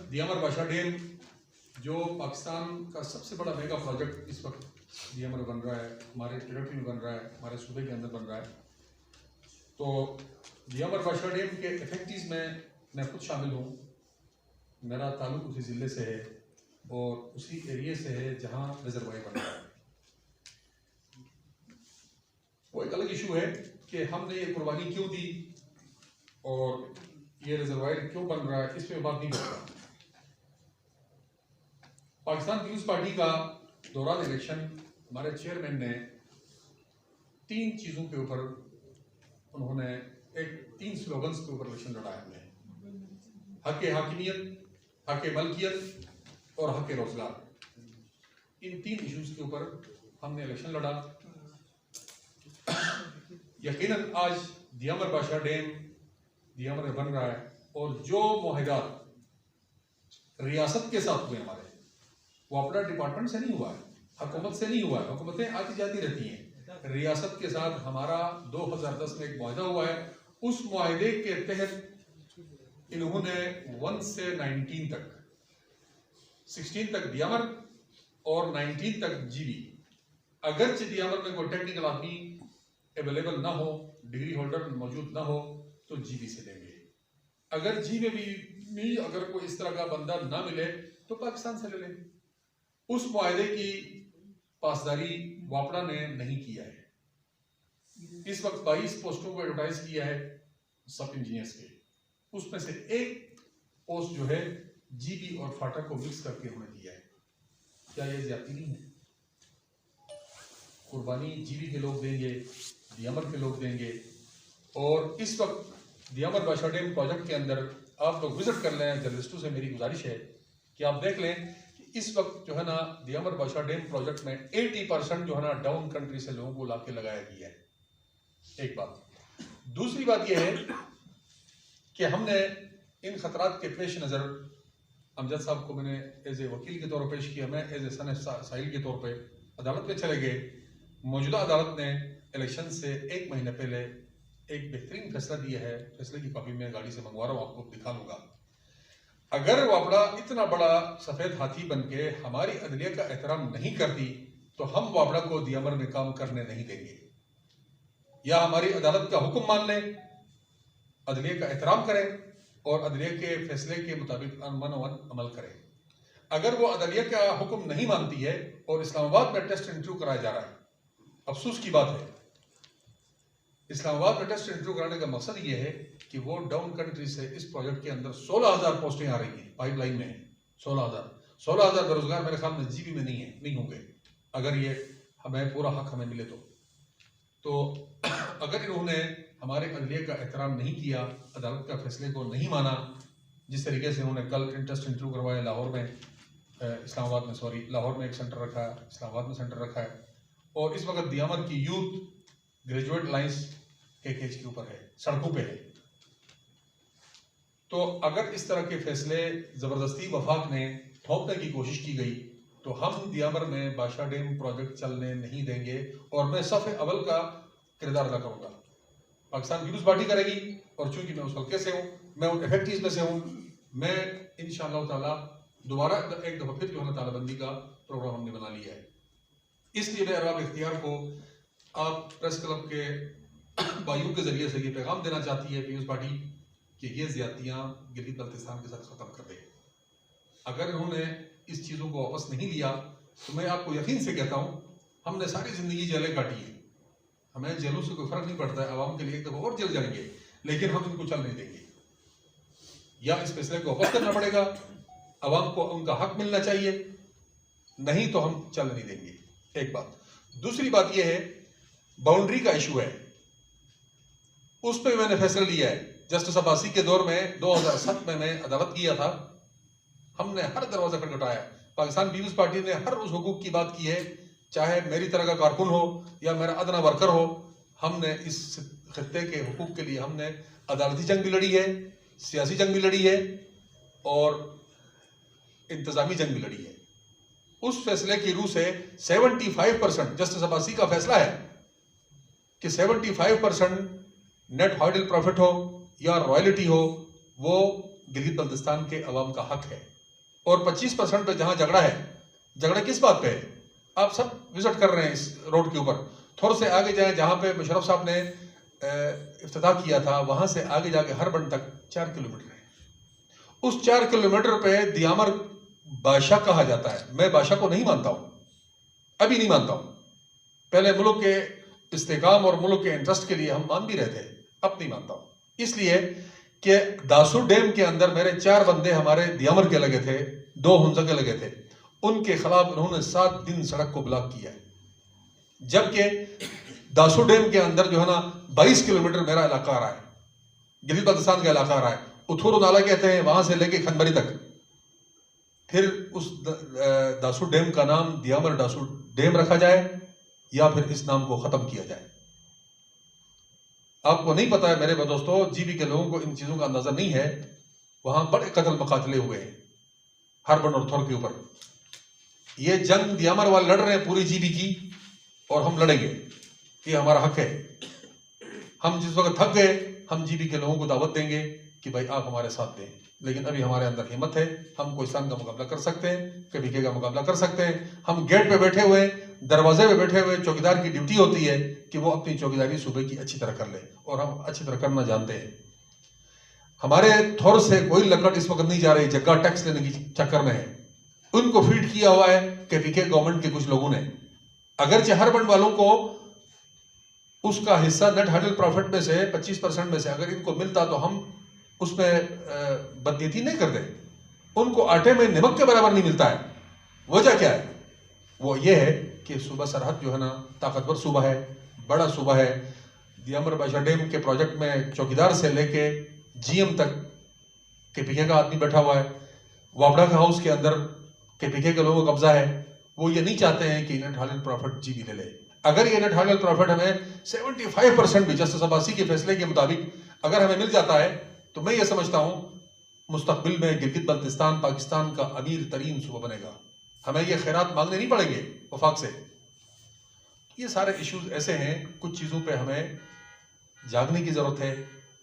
दियामर बादशाह डैम जो पाकिस्तान का सबसे बड़ा मेगा प्रोजेक्ट इस वक्त दियामर में बन रहा है, हमारे टेरिटरी में बन रहा है, हमारे सूबे के अंदर बन रहा है। तो दियामर बादशाह डैम के इफेक्टिव्स में मैं खुद शामिल हूँ। मेरा ताल्लुक उसी ज़िले से है और उसी एरिए से है जहाँ रिजर्वायर बन रहा है। वो एक अलग इशू है कि हमने ये कुर्बानी क्यों दी और ये रिजर्वायर क्यों बन रहा है, इस पर बात नहीं करता। पाकिस्तान पीपुल्स पार्टी का दौरान इलेक्शन हमारे चेयरमैन ने 3 चीज़ों के ऊपर उन्होंने 3 स्लोगन्स के ऊपर इलेक्शन लड़ा है। हक हाकिमियत, हक मलकियत और हक रोजगार। इन 3 इश्यूज के ऊपर हमने इलेक्शन लड़ा। यकीनन आज दियामर बादशाह डैम दियामर में बन रहा है और जो मुआहदात रियासत के साथ हुए हमारे, वो अपना डिपार्टमेंट से नहीं हुआ है, हुकूमत से नहीं हुआ है। हुकूमतें आती जाती रहती हैं। रियासत के साथ हमारा 2010 में एक मुआहदा हुआ है। उस मुआहदे के तहत इन्होंने 1 से 19 तक, 16 तक दियामर और 19 तक जीबी, अगर दियामर में कोई टेक्निकल आदमी अवेलेबल ना हो, डिग्री होल्डर मौजूद ना हो, तो जीबी से लेंगे। अगर जी में भी अगर कोई इस तरह का बंदा ना मिले तो पाकिस्तान से ले लेंगे। उस मुआहदे की पासदारी वापड़ा ने नहीं किया है। इस वक्त 22 पोस्टों को एडवर्टाइज किया है सब इंजीनियर्स के, उसमें से एक पोस्ट जो है जीबी और फाटा को मिक्स करके उन्हें दिया है। क्या ये ज्यादती नहीं है? कुर्बानी जीबी के लोग देंगे, दियामर के लोग देंगे। और इस वक्त दियामर बादशाह डैम प्रोजेक्ट के अंदर आप लोग विजिट कर लें। जर्नलिस्टों से मेरी गुजारिश है कि आप देख लें कि इस वक्त जो है ना दियामर बादशाह डैम प्रोजेक्ट में 80% जो है ना डाउन कंट्री से लोगों को लाके लगाया गया है। एक बात। दूसरी बात यह है कि हमने इन खतरात के पेश नज़र अमजद साहब को मैंने एज ए वकील के तौर पर पेश किया। मैं एज ए सन साहिल के तौर पर अदालत में चले गए। मौजूदा अदालत ने इलेक्शन से 1 महीने पहले एक बेहतरीन फैसला दिया है। फैसले की कॉपी मैं गाड़ी से मंगवा रहा हूँ, आपको दिखा लूंगा। अगर वापड़ा इतना बड़ा सफेद हाथी बनके हमारी अदलिया का एहतराम नहीं करती तो हम वापड़ा को दियामर में काम करने नहीं देंगे। या हमारी अदालत का हुक्म मान लें, अदलिया का एहतराम करें और अदलिया के फैसले के मुताबिक अमल करें। अगर वो अदलिया का हुक्म नहीं मानती है और इस्लामाबाद में टेस्ट इंटरव्यू कराया जा रहा है, अफसोस की बात है। इस्लामाबाद में टेस्ट इंटरव्यू कराने का मकसद ये है कि वो डाउन कंट्री से इस प्रोजेक्ट के अंदर 16,000 पोस्टें आ रही हैं, पाइपलाइन में है 16,000 बेरोजगार मेरे ख्याल में जीबी में नहीं होंगे अगर ये हमें पूरा हक हमें मिले तो अगर इन्होंने हमारे अदलिया का एहतराम नहीं किया, अदालत का फैसले को नहीं माना, जिस तरीके से उन्होंने कल टेस्ट इंटरव्यू करवाया लाहौर में, लाहौर में एक सेंटर रखा है, इस्लामाबाद में सेंटर रखा है, और इस वक्त दियामर की यूथ ग्रेजुएट लाइंस केकेज के ऊपर है, सड़कों पे है। तो अगर इस तरह के फैसले जबरदस्ती वफाक ने थोपने की कोशिश की गई तो हम दियामर में बादशाह डैम प्रोजेक्ट चलने नहीं देंगे और मैं सफ़े अव्वल का किरदार अदा करूंगा। पाकिस्तान पीपुल्स पार्टी करेगी और चूंकि मैं उस हल्के से हूँ, मैं उन इफेक्टिव्स में से हूँ, मैं इंशाअल्लाह ताला दोबारा एक दफ़ा फिर जो है तालाबंदी का प्रोग्राम हमने बना लिया है। इसलिए मैं अरबाब इख्तियार को आप प्रेस क्लब के भाइयों के जरिए से ये पैगाम देना चाहती है पीपुल्स पार्टी कि ये ज्यादतियाँ गिलगित बल्तिस्तान के साथ ख़त्म कर दें। अगर इन्होंने इस चीज़ों को वापस नहीं लिया तो मैं आपको यकीन से कहता हूँ, हमने सारी ज़िंदगी जेलें काटी हैं, हमें जेलों से कोई फ़र्क नहीं पड़ता है। आवाम के लिए एक दफ़ा और जेल जाएंगे, लेकिन हम इनको चल नहीं देंगे। या इस फैसले को वापस करना पड़ेगा, आवाम को उनका हक मिलना चाहिए, नहीं तो हम चल नहीं देंगे। एक बात। दूसरी बात यह है, बाउंड्री का इशू है, उस पर मैंने फैसला लिया है। जस्टिस अब्बासी के दौर में 2007 में मैं अदालत किया था, हमने हर दरवाजा खटखटाया। पाकिस्तान पीपुल्स पार्टी ने हर उस हुकूक की बात की है, चाहे मेरी तरह का कारकुन हो या मेरा अदना वर्कर हो। हमने इस खित्ते के हुकूक के लिए हमने अदालती जंग भी लड़ी है, सियासी जंग भी लड़ी है और इंतजामी जंग भी लड़ी है। उस फैसले की रूह से 75% जस्टिस अब्बासी का फैसला है कि 75% नेट हॉर्डल प्रॉफिट हो या रॉयल्टी हो, वो गिलगित बल्तिस्तान के अवाम का हक है। और 25% पे जहां झगड़ा है, झगड़ा किस बात पे है? आप सब विजिट कर रहे हैं इस रोड के ऊपर। थोड़ा से आगे जाएं, जहां पे मुशर्रफ साहब ने इफ्तिताह किया था, वहां से आगे जाके हरबंद तक 4 किलोमीटर है। उस 4 किलोमीटर पे दियामर बादशाह कहा जाता है। मैं बादशाह को नहीं मानता हूं, अभी नहीं मानता हूं। पहले मुल्क के इस्तेकाम और मुल्क के इंटरेस्ट के लिए हम मान भी रहे थे, अब नहीं मानता हूं। इसलिए कि दासू डैम के अंदर मेरे 4 बंदे हमारे दियामर के लगे थे, 2 हुंजा के लगे थे, उनके खिलाफ उन्होंने 7 दिन सड़क को ब्लॉक किया है। जबकि दासू डैम के अंदर जो है ना 22 किलोमीटर मेरा इलाका आ रहा है, गिलगित बल्तिस्तान का इलाका आ रहा है। उथुरु नाला कहते हैं, वहां से लेके खनबरी तक। फिर उस दासू डैम का नाम दियामर दासू डैम रखा जाए या फिर इस नाम को खत्म किया जाए। आपको नहीं पता है मेरे दोस्तों, जीबी के लोगों को इन चीजों का अंदाजा नहीं है। वहां बड़े कत्ल मकातले हुए हैं हरबंद और थोर के ऊपर। ये जंग दियामर वाले लड़ रहे हैं पूरी जीबी की, और हम लड़ेंगे, ये हमारा हक है। हम जिस वक्त थक गए, हम जीबी के लोगों को दावत देंगे कि भाई आप हमारे साथ दें। लेकिन अभी हमारे अंदर हिम्मत है, हम कोहिस्तान का मुकाबला कर सकते हैं, KPK का मुकाबला कर सकते हैं। हम गेट पे बैठे हुए, दरवाजे पे बैठे हुए, चौकीदार की ड्यूटी होती है कि वो अपनी चौकीदारी सूबे की अच्छी तरह कर ले, और हम अच्छी तरह करना जानते हैं। हमारे थोर से कोई लकड़ इस वक्त नहीं जा रही, जगह टैक्स लेने की चक्कर में है। उनको फीड किया हुआ है KPK गवर्नमेंट के कुछ लोगों ने। अगरचे हरबंद वालों को उसका हिस्सा नेट हाइडल प्रॉफिट में से 25% में से अगर इनको मिलता तो हम उसमें बदनीति नहीं करते। उनको आटे में नमक के बराबर नहीं मिलता है। वजह क्या है? वो ये है कि सूबा सरहद जो है ना ताकतवर सूबा है, बड़ा सूबा है। दियामर बादशाह डैम के प्रोजेक्ट में चौकीदार से लेके GM तक KPK का आदमी बैठा हुआ है। वापड़ा के हाउस के अंदर KPK के लोगों का कब्जा है। वो ये नहीं चाहते हैं कि नेट हाइडल प्रॉफिट जीबी ले ले। अगर ये नेट हाइडल प्रॉफिट हमें 75% भी जस्टिस अब्बासी के फैसले के मुताबिक अगर हमें मिल जाता है, तो मैं ये समझता हूं मुस्तकबिल में गिलगित बल्तिस्तान पाकिस्तान का अमीर तरीन सूबा बनेगा। हमें ये खैरात मांगने नहीं पड़ेंगे वफाक से। ये सारे इश्यूज ऐसे हैं, कुछ चीज़ों पे हमें जागने की ज़रूरत है,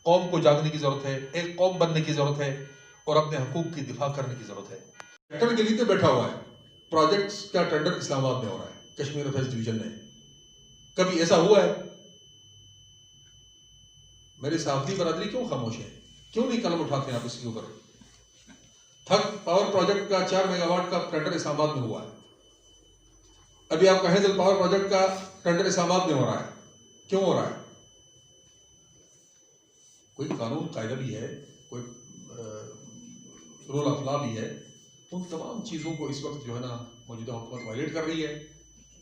कौम को जागने की ज़रूरत है, एक कौम बनने की ज़रूरत है, और अपने हकूक़ की दिफा करने की ज़रूरत है। टेंडर गिली पे बैठा हुआ है, प्रोजेक्ट्स का टेंडर इस्लामाबाद में हो रहा है, कश्मीर अफेयर्स डिवीजन में। कभी ऐसा हुआ है? मेरी साफी बरादरी क्यों खामोश है? क्यों नहीं कलम उठाते हैं आप इसके ऊपर? थक पावर प्रोजेक्ट का 4 मेगावाट का टेंडर इस्लामाबाद में हुआ है। अभी आपका हेजल पावर प्रोजेक्ट का टेंडर इस्लामाबाद में हो रहा है। क्यों हो रहा है? कोई कानून कायदा भी है, कोई रूल ऑफ लॉ भी है। उन तमाम चीज़ों को इस वक्त जो है ना मौजूदा हुकूमत वायलेट कर रही है,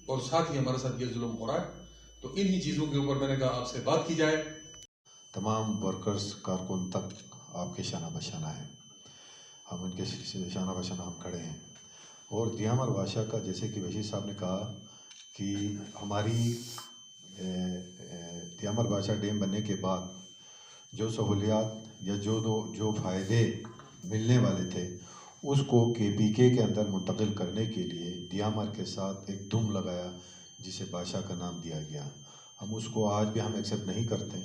और साथ ही हमारे साथ ये जुल्म हो रहा है। तो इन्हीं चीज़ों के ऊपर मैंने कहा आपसे बात की जाए। तमाम वर्कर्स कारकुन तक आपके शाना बशाना है, हम उनके शाना बशाना हम खड़े हैं। और दियामर बादशाह का, जैसे कि बशीर साहब ने कहा कि हमारी दियामर बादशाह डैम बनने के बाद जो सहूलियात या जो फ़ायदे मिलने वाले थे उसको KPK के अंदर मुंतकिल करने के लिए दियामर के साथ एक दुम लगाया, जिसे बादशाह का नाम दिया गया। हम उसको आज भी हम एक्सेप्ट नहीं करते,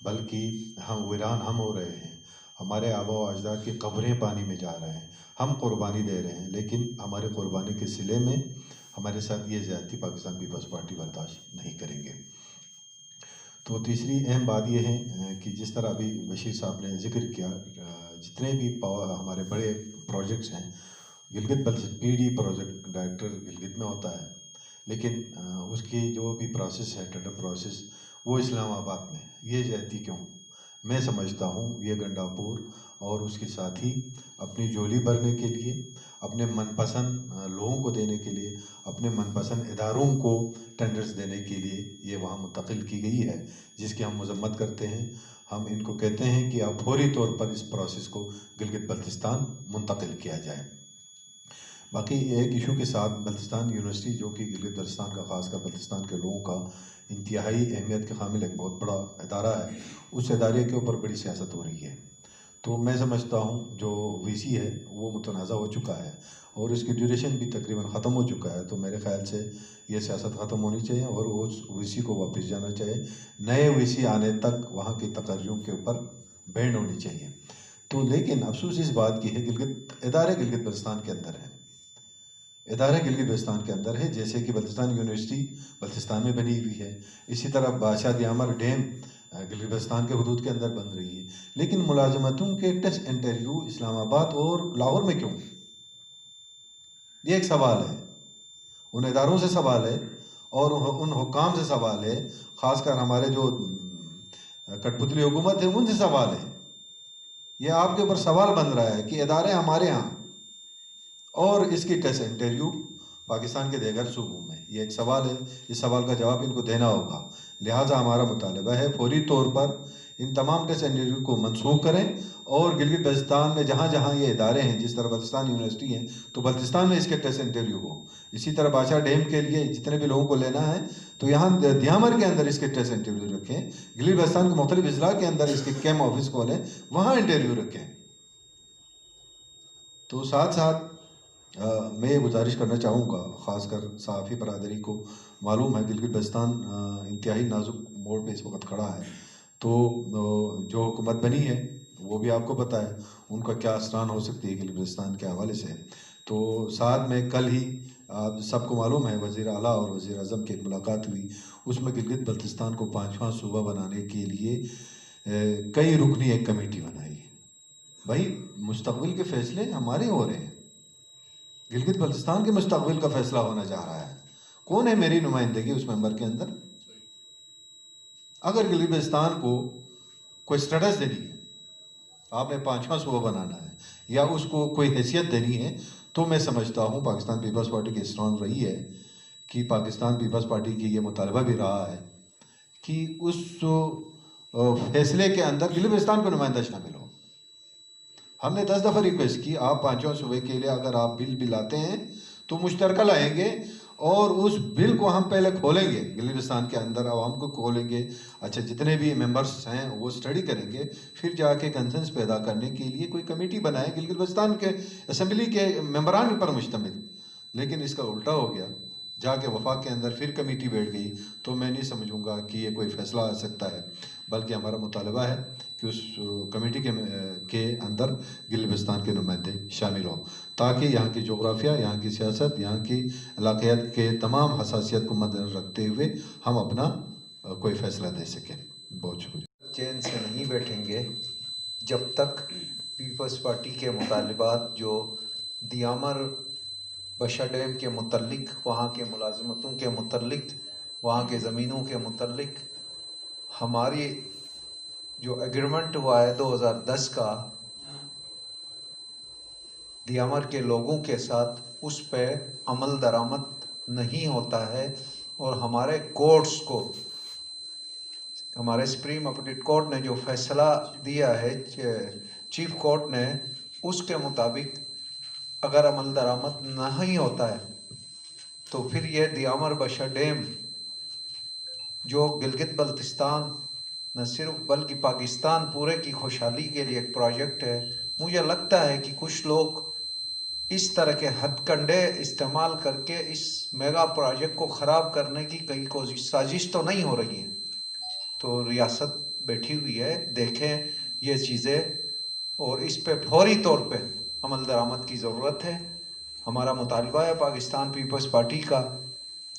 बल्कि हम वीरान हम हो रहे हैं। हमारे आबा व अजदाद की कब्रें पानी में जा रहे हैं, हम कुर्बानी दे रहे हैं, लेकिन हमारे कुर्बानी के सिले में हमारे साथ ये ज़्यादती पाकिस्तान पीपल्स पार्टी बर्दाश्त नहीं करेंगे। तो तीसरी अहम बात यह है कि जिस तरह अभी बशीर साहब ने जिक्र किया, जितने भी हमारे बड़े प्रोजेक्ट्स हैं, Gilgit PD project director Gilgit में होता है, लेकिन उसकी जो भी प्रोसेस है, टेंडर प्रोसेस, वो इस्लामाबाद में। ये ज़्यादती क्यों? मैं समझता हूँ ये गंडापुर और उसके साथी अपनी झोली भरने के लिए, अपने मनपसंद लोगों को देने के लिए, अपने मनपसंद इदारों को टेंडर्स देने के लिए ये वहाँ मुंतकिल की गई है, जिसकी हम मजम्मत करते हैं। हम इनको कहते हैं कि अब फौरी तौर पर इस प्रोसेस को गिलगित बल्तिस्तान मुंतकिल किया जाए। बाकी एक इशू के साथ बल्तिस्तान यूनिवर्सिटी, जो कि गिलगित बल्तिस्तान का, ख़ासकर बल्तिस्तान के लोगों का इंतहाई अहमियत के हामिल एक बहुत बड़ा इदारा है, उस इदारे के ऊपर बड़ी सियासत हो रही है। तो मैं समझता हूँ जो VC है वो मुतनाज़ा हो चुका है और इसकी ड्यूरेशन भी तकरीबन ख़त्म हो चुका है। तो मेरे ख़्याल से ये सियासत ख़त्म होनी चाहिए और उस VC को वापस जाना चाहिए। नए VC आने तक वहाँ की तकर्रियों के ऊपर बैंड होनी चाहिए। तो लेकिन अफसोस इस बात की है इदारे गिलगित बल्तिस्तान के अंदर है, इदारे गिलगित बल्तिस्तान के अंदर है, जैसे कि बल्तिस्तान यूनिवर्सिटी बल्तिस्तान में बनी हुई है, इसी तरह बादशाह दियामर डैम गिलगित बल्तिस्तान के हदूद के अंदर बन रही है। लेकिन मुलाजमतों के टेस्ट इंटरव्यू इस्लामाबाद और लाहौर में क्यों? ये एक सवाल है, उन इदारों से सवाल है और उन हुक्काम से सवाल है, ख़ासकर हमारे जो कठपुतली हुकूमत है उनसे सवाल है। ये आपके ऊपर सवाल बन रहा है कि इदारे हमारे यहाँ और इसकी टेस्ट इंटरव्यू पाकिस्तान के दीगर सूबों में, ये एक सवाल है। इस सवाल का जवाब इनको देना होगा। लिहाजा हमारा मुतालबा है फौरी तौर पर इन तमाम टेस्ट इंटरव्यू को मनसूख करें और गिलगित बल्तिस्तान में जहाँ जहाँ ये इदारे हैं, जिस तरह बल्तिस्तान यूनिवर्सिटी है तो बल्तिस्तान में इसके टेस्ट इंटरव्यू हो। इसी तरह बादशाह डैम के लिए जितने भी लोगों को लेना है तो यहाँ दियामर के अंदर इसके टेस्ट इंटरव्यू रखें, गिलगित बल्तिस्तान के मुख्तलिफ अजला के अंदर इसके कैम ऑफिस खोलें, वहाँ इंटरव्यू रखें। तो साथ साथ मैं ये गुजारिश करना चाहूँगा, ख़ासकर सहाफ़ी बरादरी को मालूम है गिलगित बल्तिस्तान इंतहाई नाजुक मोड़ पे इस वक्त खड़ा है। तो जो हुकूमत बनी है वो भी आपको पता है उनका क्या असरान हो सकती है गिलगित बल्तिस्तान के हवाले से। तो साथ में कल ही आप सबको मालूम है वज़ीर आला और वज़ीर आज़म की एक मुलाकात हुई, उसमें गिलगित बल्तिस्तान को 5वां सूबा बनाने के लिए कई रुकनी एक कमेटी बनाई। भाई मुस्तक़बिल के फ़ैसले हमारे हो रहे हैं, गिलगित बल्तिस्तान के मुस्तक़बिल का फ़ैसला होना जा रहा है। कौन है मेरी नुमाइंदगी उस मेंबर के अंदर? अगर गिलगित बल्तिस्तान को कोई स्टेटस देनी है, आपने 5वां सूबा बनाना है या उसको कोई हैसियत देनी है, तो मैं समझता हूँ पाकिस्तान पीपल्स पार्टी की स्ट्रॉन्ग रही है कि पाकिस्तान पीपल्स पार्टी की ये मुतालबा भी रहा है कि उस फैसले के अंदर गिलगित बल्तिस्तान को नुमाइंदा शामिल हो। हमने 10 दफ़ा रिक्वेस्ट की, आप 5वां सूबे के लिए अगर आप बिल लाते हैं तो मुश्तरका लाएंगे और उस बिल को हम पहले खोलेंगे, गिलगित बल्तिस्तान के अंदर आवाम को खोलेंगे। अच्छा, जितने भी मेंबर्स हैं वो स्टडी करेंगे, फिर जाके कंसेंस पैदा करने के लिए कोई कमेटी बनाए गिलगित बल्तिस्तान के असम्बली के मेंबरान पर मुश्तमिल। लेकिन इसका उल्टा हो गया, जाके वफाक के अंदर फिर कमेटी बैठ गई। तो मैं नहीं समझूंगा कि ये कोई फ़ैसला आ सकता है, बल्कि हमारा मुतालबा है कि उस कमेटी के अंदर गिलगित बल्तिस्तान के नुमाइंदे शामिल हों, ताकि यहाँ की जोग्राफिया, यहाँ की सियासत, यहाँ की इलाक़ात के तमाम हसासियत को मद्देनज़र रखते हुए हम अपना कोई फ़ैसला दे सकें। बहुत शुक्रिया। चैन से नहीं बैठेंगे जब तक पीपल्स पार्टी के मुतालबात जो दियामर बादशाह डैम के मुतल्लिक, वहाँ के मुलाजमतों के मुतल्लिक, वहाँ के ज़मीनों के मुतल्लिक हमारी जो एग्रीमेंट हुआ है 2010 का दियामर के लोगों के साथ, उस पे अमल दरामद नहीं होता है। और हमारे कोर्ट्स को, हमारे सुप्रीम अपील कोर्ट ने जो फैसला दिया है, चीफ कोर्ट ने, उसके मुताबिक अगर अमल दरामद नहीं होता है तो फिर ये दियामर बादशाह डैम जो गिलगित बल्तिस्तान न सिर्फ बल्कि पाकिस्तान पूरे की खुशहाली के लिए एक प्रोजेक्ट है। मुझे लगता है कि कुछ लोग इस तरह के हथकंडे इस्तेमाल करके इस मेगा प्रोजेक्ट को ख़राब करने की कहीं कोशिश, साजिश तो नहीं हो रही है। तो रियासत बैठी हुई है, देखें ये चीज़ें और इस पे फौरी तौर पे अमल दरामद की ज़रूरत है। हमारा मुतालबा है पाकिस्तान पीपल्स पार्टी का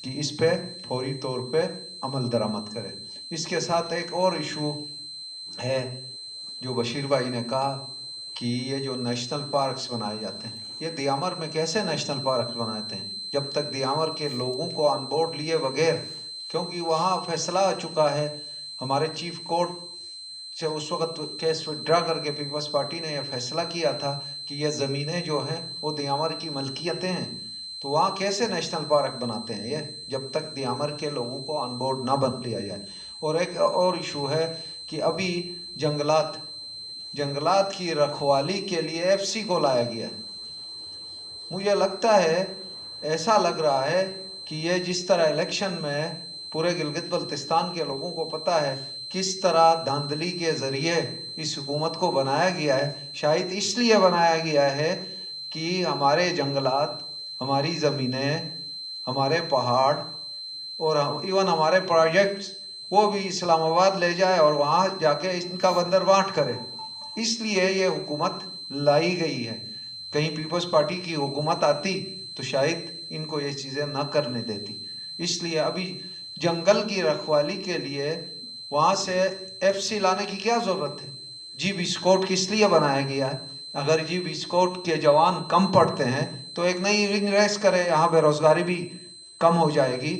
कि इस पे फौरी तौर पे अमल दरामद करे। इसके साथ एक और इशू है जो बशीर भाई ने कहा कि ये जो नेशनल पार्क्स बनाए जाते हैं, ये दियामर में कैसे नेशनल पार्क बनाते हैं जब तक दियामर के लोगों को ऑन बोर्ड लिए बगैर, क्योंकि वहाँ फैसला आ चुका है। हमारे चीफ कोर्ट से उस वक्त केस विड्रा करके पीपल्स पार्टी ने यह फैसला किया था कि ये ज़मीनें जो हैं वो दियामर की मलकियतें हैं। तो वहाँ कैसे नेशनल पार्क बनाते हैं ये, जब तक दियामर के लोगों को ऑन बोर्ड ना बन लिया जाए। और एक और इशू है कि अभी जंगलात की रखवाली के लिए एफसी को लाया गया है। मुझे लगता है, ऐसा लग रहा है कि ये जिस तरह इलेक्शन में पूरे गिलगित बल्तिस्तान के लोगों को पता है किस तरह धांधली के ज़रिए इस हुकूमत को बनाया गया है, शायद इसलिए बनाया गया है कि हमारे जंगलात, हमारी ज़मीनें, हमारे पहाड़ और इवन हमारे प्रोजेक्ट्स वो भी इस्लामाबाद ले जाए और वहाँ जाके इनका बंदरगांठ करे। इसलिए ये हुकूमत लाई गई है। कहीं पीपल्स पार्टी की हुकूमत आती तो शायद इनको ये चीज़ें ना करने देती। इसलिए अभी जंगल की रखवाली के लिए वहाँ से FC लाने की क्या ज़रूरत है? जी विस्कोट किस लिए बनाया गया है? अगर जी विस्कोट के जवान कम पड़ते हैं तो एक नई विंग रेस करे, यहाँ बेरोज़गारी भी कम हो जाएगी।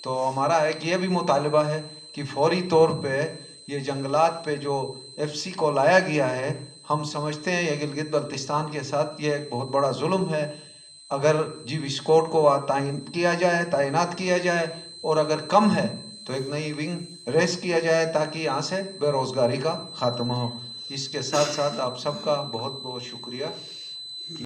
तो हमारा एक ये भी मुतालबा है कि फौरी तौर पे ये जंगलात पे जो FC को लाया गया है, हम समझते हैं ये गिलगित बल्तिस्तान के साथ ये एक बहुत बड़ा जुल्म है। अगर जी विस्कोट को तैनात किया जाए और अगर कम है तो एक नई विंग रेस किया जाए ताकि यहाँ से बेरोज़गारी का ख़ात्मा हो। इसके साथ साथ आप सबका बहुत बहुत शुक्रिया।